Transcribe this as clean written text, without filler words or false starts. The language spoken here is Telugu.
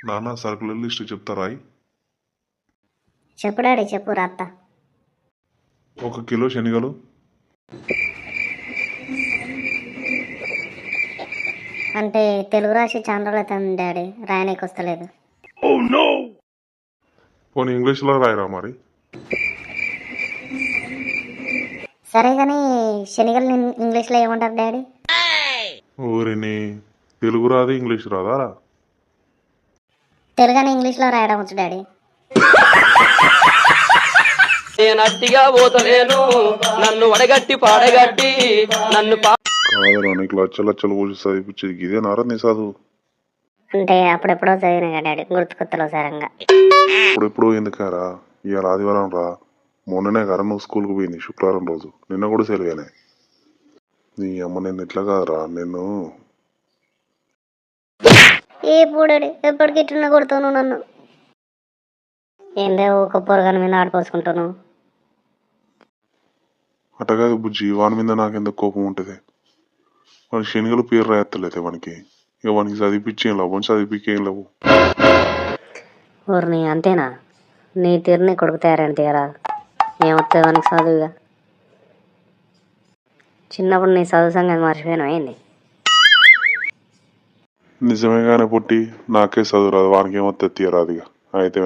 నాన్న సరుకుల లిస్ట్ చెప్తారా? చెప్పు డాడీ, చెప్పు రాత్త. 1 కిలో శనగలు, అంటే తెలుగు రాసి చాలా రోజులు అవుతుంది డాడీ, రాయనీకి వస్తలేదు. పోనీ ఇంగ్లీష్లో రాయరా మరి. సరే కానీ శనిగలు ఇంగ్లీష్లో ఏమంటారు డాడీ? ఊరిని తెలుగు రాదు ఇంగ్లీష్ రాదా? తెలుగుని ఇంగ్లీష్లో రాయడం వచ్చు డాడీ. నేనట్టిగా పోతలేను, నన్ను వడగట్టి పాడగట్టి నన్ను కాదురా, నీకు లచ్చలు పోసి చదివించేది ఇదే నారా నీ చదువు. అంటే అప్పుడెప్పుడో చదివిన డాడీ, గుర్తుకొత్తలో సరంగా. ఇప్పుడెప్పుడు ఎందుకారా, ఇవాళ ఆదివారం రా. మొన్ననే కదా నువ్వు స్కూల్కి పోయింది, శుక్రవారం రోజు. నిన్న కూడా సెలవేనే. నీ అమ్మ నేను ఎట్లా కాదురా నిన్ను. ఏ పూడాడి ఎప్పటికి ఇట్లా కొడుతాను నన్ను. ఏందే ఒక పొరగని మీద ఆడిపోసుకుంటాను. అట్టగాదు బుజ్జి, వాని మీద నాకెందుకు కోపం ఉంటుంది. వాడి శనిగలు పేరు రాయత్తలేదు మనకి. ఇక వానికి చదివిపించేం లేవు, చదివిపించేం లేవు. ఊరిని అంతేనా? నీ తీరుని కొడుకు తయారని తీయరా, ఏమొస్తుంది మనకి చదువుగా. చిన్నప్పుడు నీ చదువు సంగతి మర్చిపోయాను ఏంది? నిజమేగానే పుట్టి నాకే చదువు రాదు, వానికి ఏమొస్తుంది తీయరాదు. ఇక అయితే